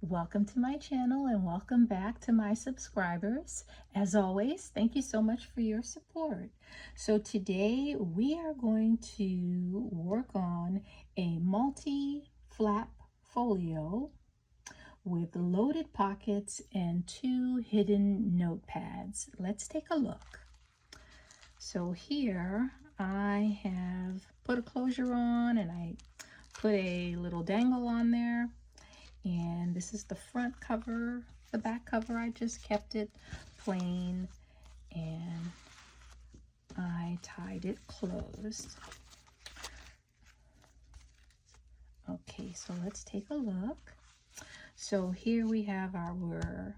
Welcome to my channel and welcome back to my subscribers. As always, thank you so much for your support. So today we are going to work on a multi-flap folio with loaded pockets and 2 hidden notepads. Let's take a look. So here I have put a closure on and I put a little dangle on there. And this is the front cover. The back cover, I just kept it plain and I tied it closed. Okay, so let's take a look. So here we have our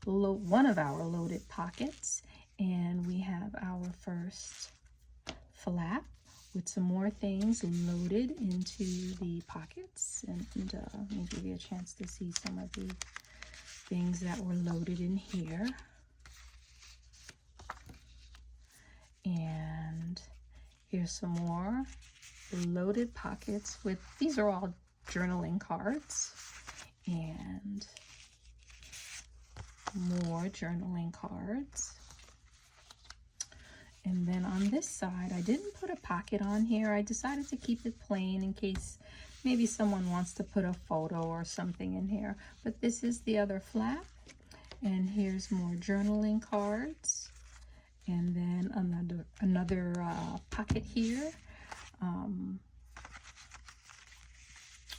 one of our loaded pockets, and we have our first flap with some more things loaded into the pockets, and let me give you a chance to see some of the things that were loaded in here. And here's some more loaded pockets with, these are all journaling cards, and more journaling cards. And then on this side, I didn't put a pocket on here. I decided to keep it plain in case maybe someone wants to put a photo or something in here. But this is the other flap. And here's more journaling cards. And then another pocket here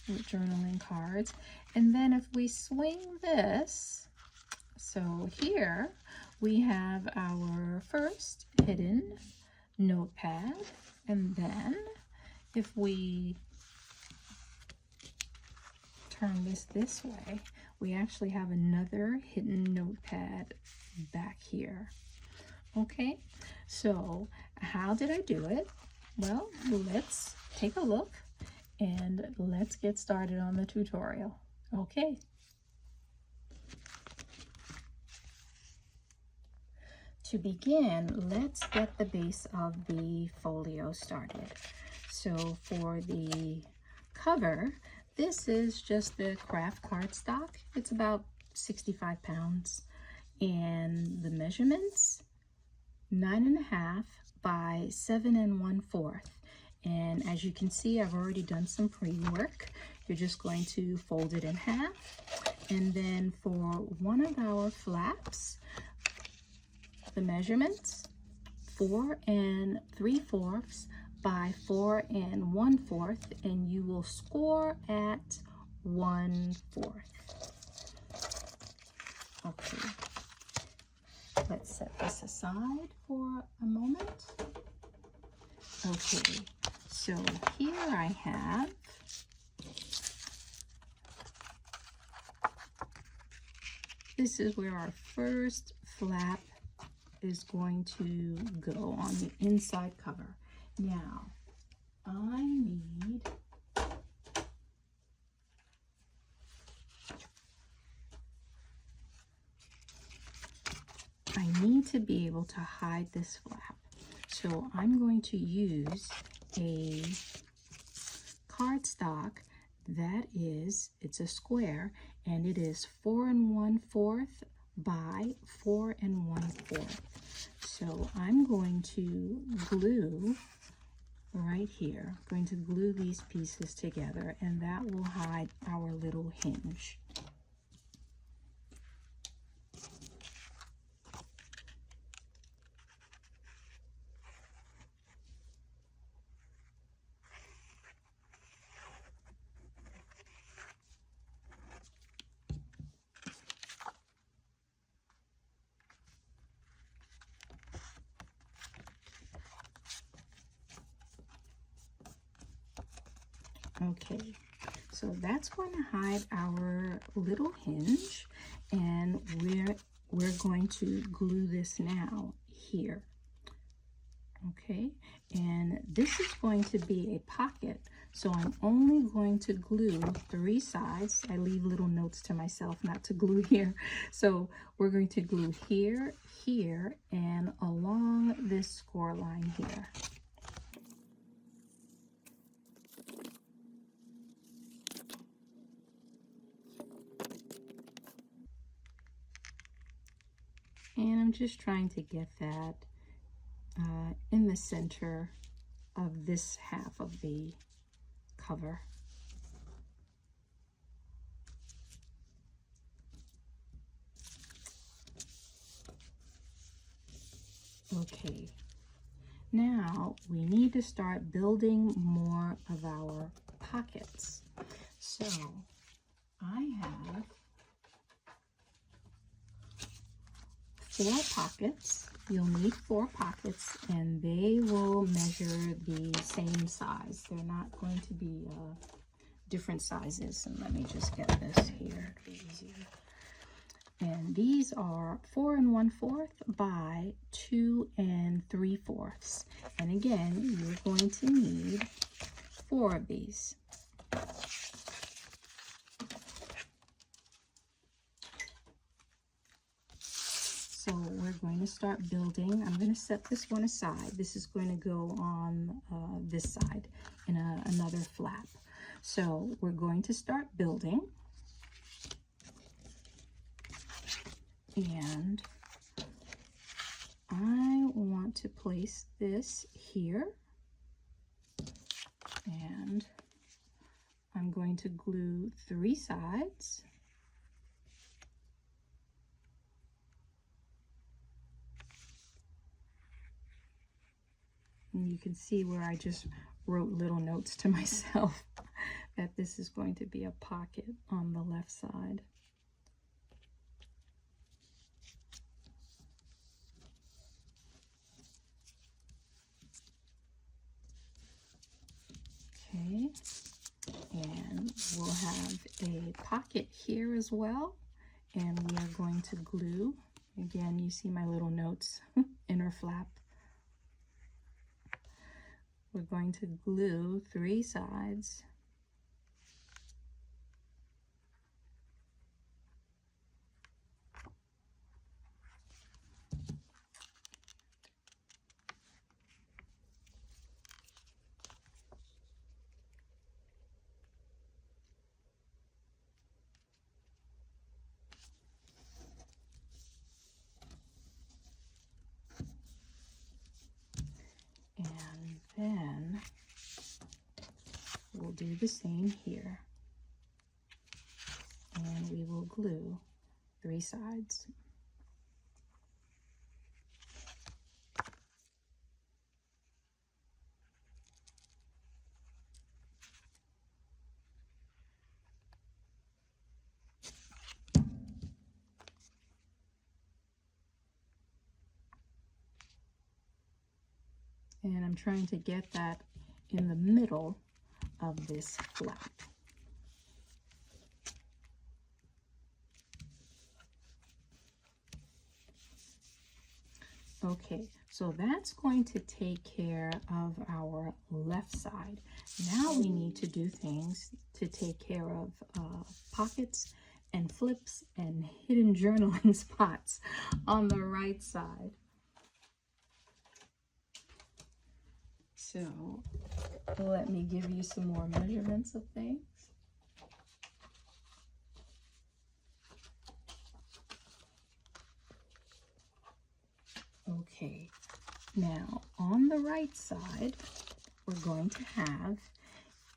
with journaling cards. And then if we swing this, so here we have our first hidden notepad, and then if we turn this way, we actually have another hidden notepad back here. Okay, so how did I do it? Well, let's take a look and let's get started on the tutorial. Okay. To begin, let's get the base of the folio started. So for the cover, this is just the craft cardstock. It's about 65 pounds. And the measurements, 9.5 by 7 1/4. And as you can see, I've already done some pre-work. You're just going to fold it in half. And then for one of our flaps, the measurements, 4 3/4 by 4 1/4, and you will score at 1/4. Okay, let's set this aside for a moment. Okay, so here I have this is where our first flap is going to go on the inside cover. Now, I need to be able to hide this flap. So I'm going to use a cardstock that is, it's a square, and it is 4 1/4 by 4 1/4. So I'm going to glue right here. I'm going to glue these pieces together, and that will hide our little hinge. Okay, so that's going to hide our little hinge, and we're going to glue this now here. Okay, and this is going to be a pocket, so I'm only going to glue 3 sides. I leave little notes to myself not to glue here. So we're going to glue here, here, and along this score line here. I'm just trying to get that in the center of this half of the cover. Okay, now we need to start building more of our pockets. So I have 4 pockets. You'll need 4 pockets, and they will measure the same size. They're not going to be different sizes. And let me just get this here to be easier. And these are 4 1/4 by 2 3/4. And again, you're going to need 4 of these. So we're going to start building. I'm going to set this one aside. This is going to go on this side in another flap. So we're going to start building. And I want to place this here. And I'm going to glue 3 sides. And you can see where I just wrote little notes to myself that this is going to be a pocket on the left side. Okay, and we'll have a pocket here as well, and we are going to glue. Again, you see my little notes, inner flap. We're going to glue 3 sides. And then we'll do the same here. And we will glue 3 sides. And I'm trying to get that in the middle of this flap. Okay, so that's going to take care of our left side. Now we need to do things to take care of pockets and flips and hidden journaling spots on the right side. So let me give you some more measurements of things. Okay, now on the right side, we're going to have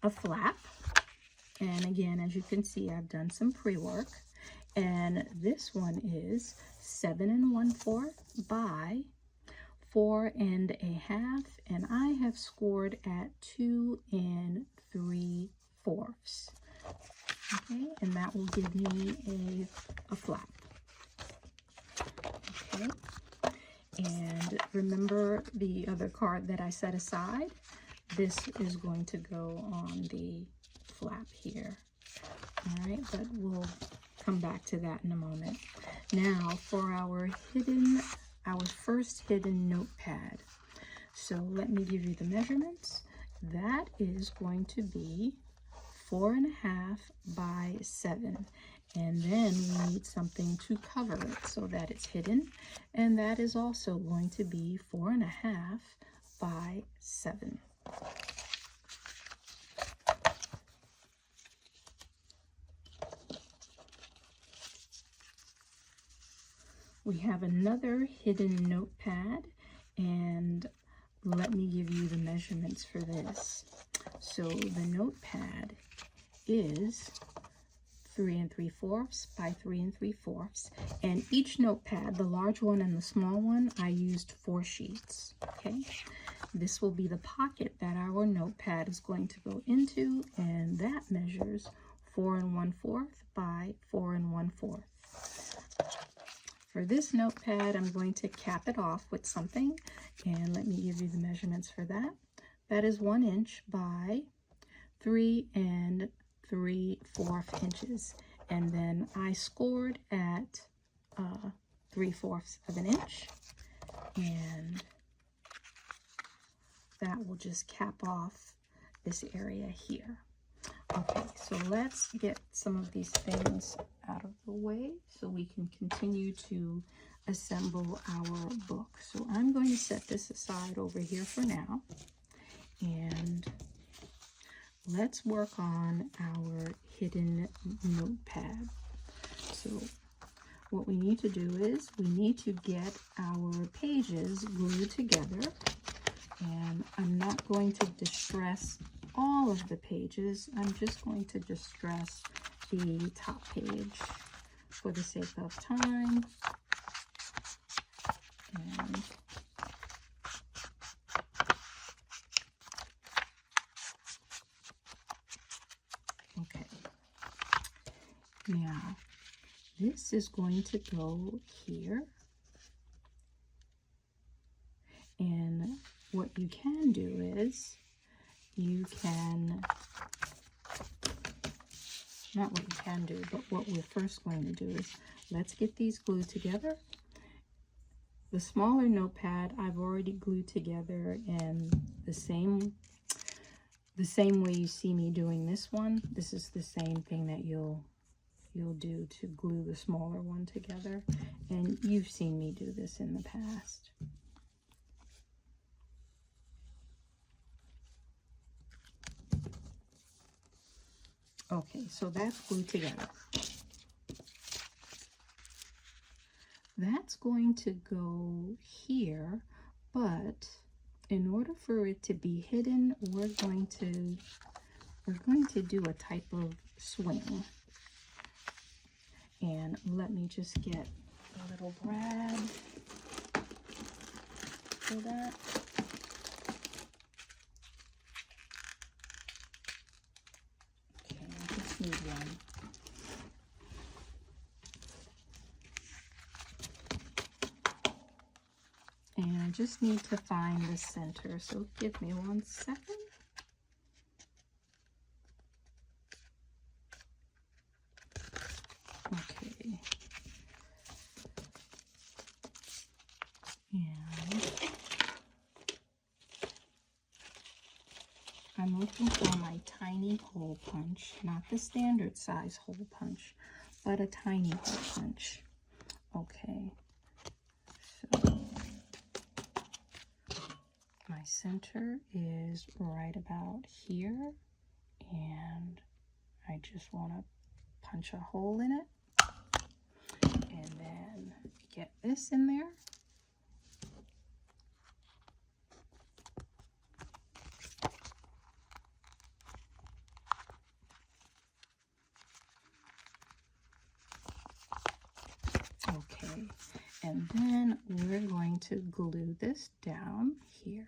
a flap. And again, as you can see, I've done some pre-work. And this one is 7 1/4 by 4 1/2, and I have scored at 2 3/4. Okay, and that will give me a flap. Okay, and remember the other card that I set aside? This is going to go on the flap here. All right, but we'll come back to that in a moment. Now for our first hidden notepad. So let me give you the measurements. That is going to be 4 1/2 by 7. And then we need something to cover it so that it's hidden. And that is also going to be 4 1/2 by 7. We have another hidden notepad, and let me give you the measurements for this. So the notepad is 3 3/4 by 3 3/4, and each notepad, the large one and the small one, I used 4 sheets. Okay, this will be the pocket that our notepad is going to go into, and that measures 4 1/4 by 4 1/4. For this notepad, I'm going to cap it off with something, and let me give you the measurements for that. That is 1 inch by 3 3/4 inches, and then I scored at 3/4 of an inch, and that will just cap off this area here. Okay, so let's get some of these things out of the way so we can continue to assemble our book. So I'm going to set this aside over here for now, and let's work on our hidden notepad. So what we need to do is we need to get our pages glued together, and I'm not going to distress all of the pages. I'm just going to distress the top page for the sake of time. And okay, now this is going to go here, and what you can do is you can, not what you can do, but what we're first going to do is let's get these glued together. The smaller notepad I've already glued together in the same way you see me doing this one. This is the same thing that you'll do to glue the smaller one together, and you've seen me do this in the past. Okay, so that's glued together. That's going to go here, but in order for it to be hidden, we're going to do a type of swing. And let me just get a little brad for that. Okay, I just need one. And I just need to find the center, so give me 1 second. Okay. And I'm looking for my tiny hole punch, not the standard size hole punch, but a tiny hole punch. Okay. So my center is right about here, and I just want to punch a hole in it, and then get this in there. Okay, and then we're going to glue this down here.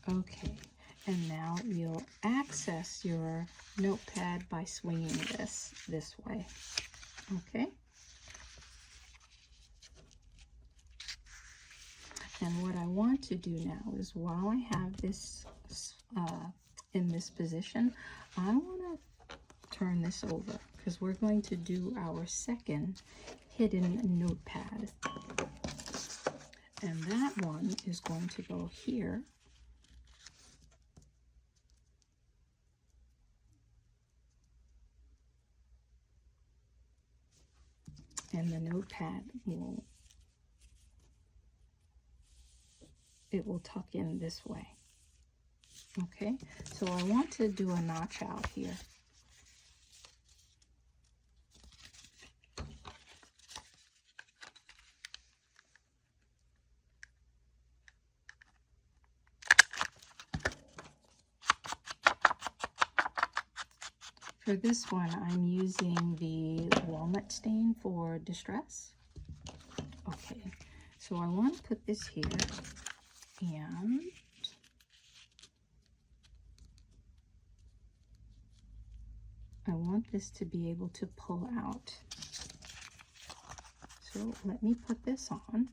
Okay, and now you'll access your notepad by swinging this way. Okay, And what I want to do now is, while I have this in this position, I want to turn this over because we're going to do our second hidden notepad. And that one is going to go here. And the notepad will tuck in this way. Okay, so I want to do a notch out here. For this one, I'm using the walnut stain for distress. Okay, so I want to put this here, and I want this to be able to pull out. So let me put this on.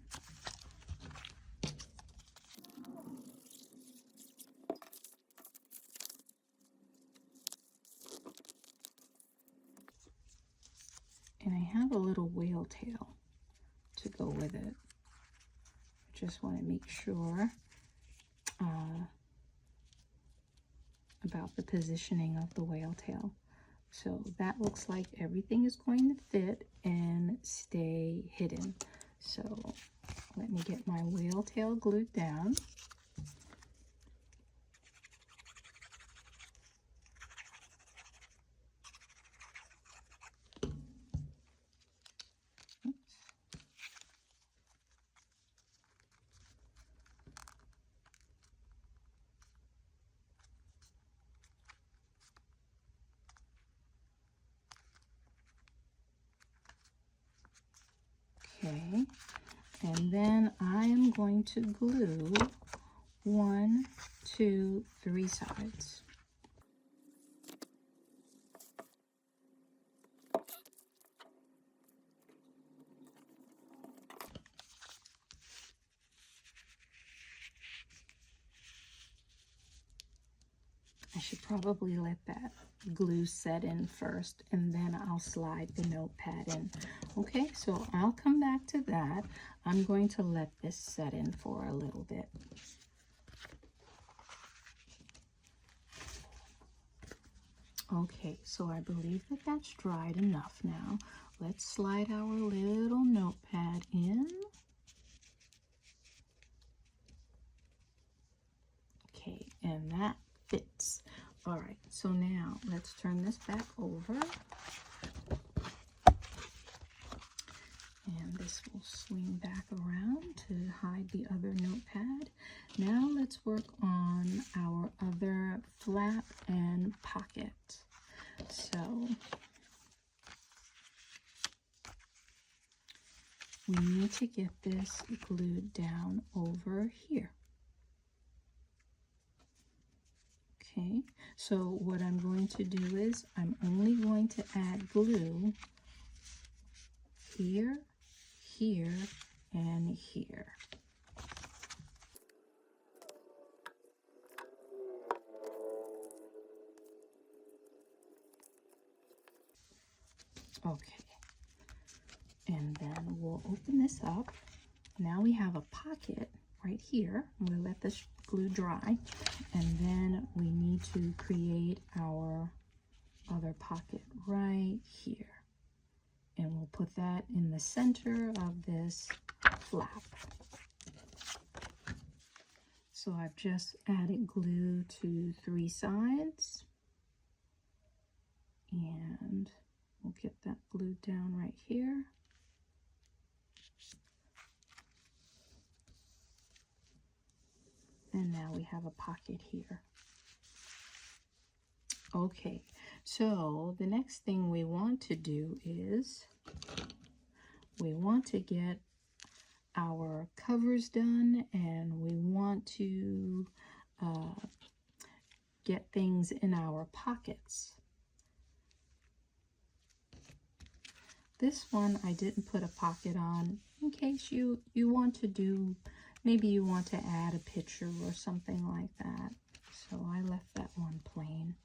And I have a little whale tail to go with it. I just want to make sure about the positioning of the whale tail. So that looks like everything is going to fit and stay hidden. So let me get my whale tail glued down. Okay, and then I am going to glue 1, 2, 3 sides. I should probably let that glue set in first, and then I'll slide the notepad in. Okay, so I'll come back to that. I'm going to let this set in for a little bit. Okay, so I believe that that's dried enough now. Let's slide our little notepad in. Okay, and that fits. All right, so now let's turn this back over. And this will swing back around to hide the other notepad. Now let's work on our other flap and pocket. So we need to get this glued down over here. Okay, so what I'm going to do is I'm only going to add glue here, here, and here. Okay, and then we'll open this up. Now we have a pocket right here. I'm going to let this glue dry, and then we need to create our other pocket right here. And we'll put that in the center of this flap. So I've just added glue to 3 sides, and we'll get that glued down right here. And now we have a pocket here. Okay, so the next thing we want to do is we want to get our covers done, and we want to get things in our pockets. This one I didn't put a pocket on in case you want to do maybe you want to add a picture or something like that. So I left that one plain.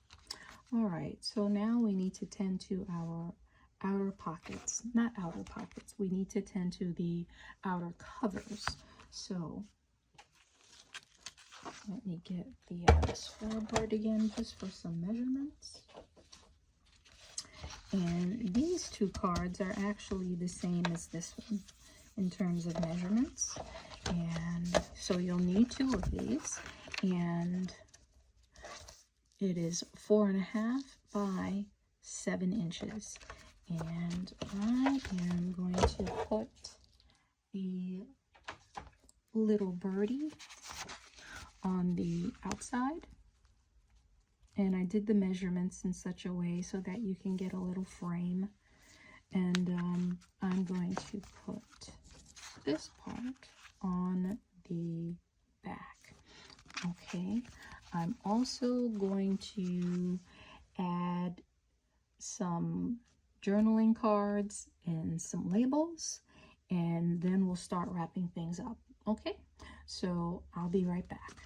All right, so now we need to tend to our outer pockets, not outer pockets. We need to tend to the outer covers. So let me get the scoreboard again just for some measurements. And these two cards are actually the same as this one in terms of measurements. And so you'll need two of these. And it is 4.5 by 7 inches. And I am going to put the little birdie on the outside. And I did the measurements in such a way so that you can get a little frame. And I'm going to put this part on the back. Okay, I'm also going to add some journaling cards and some labels, and then we'll start wrapping things up. Okay, so I'll be right back.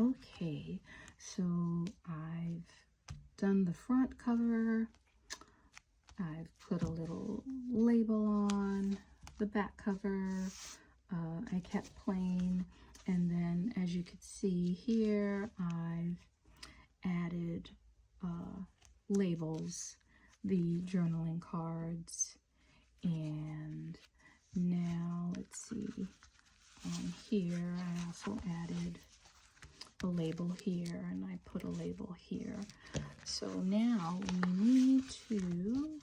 Okay, so I've done the front cover. I've put a little label on the back cover. I kept plain, and then as you can see here, I've added labels, the journaling cards, and now let's see, on here I also added a label here, and I put a label here. So now we need to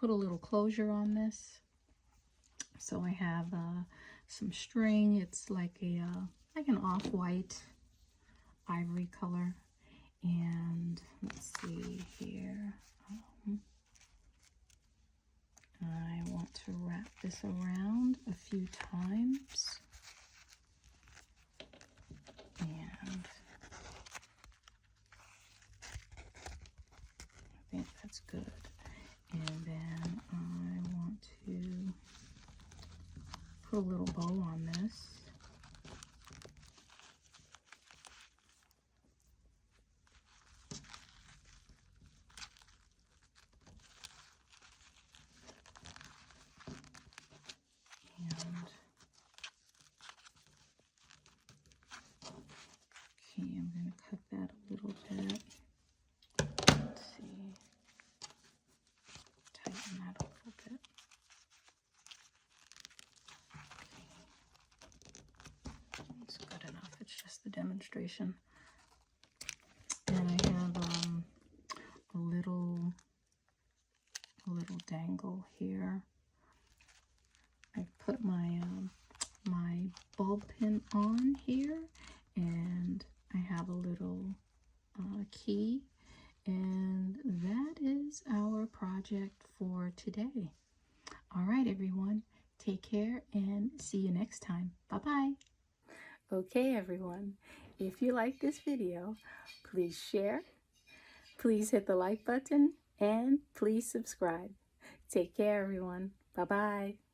put a little closure on this. So I have some string. It's like an off-white ivory color. And let's see here. I want to wrap this around a few times. And I think that's good. And then I want to put a little bow on this. Okay, I'm going to cut that a little bit. Let's see. Tighten that a little bit. Okay. It's good enough. It's just a demonstration. And I have a little dangle here. I put my my bulb pin on here, and I have a little key, and that is our project for today. All right, everyone, take care and see you next time. Bye-bye. Okay, everyone, if you like this video, please share, please hit the like button, and please subscribe. Take care, everyone. Bye-bye.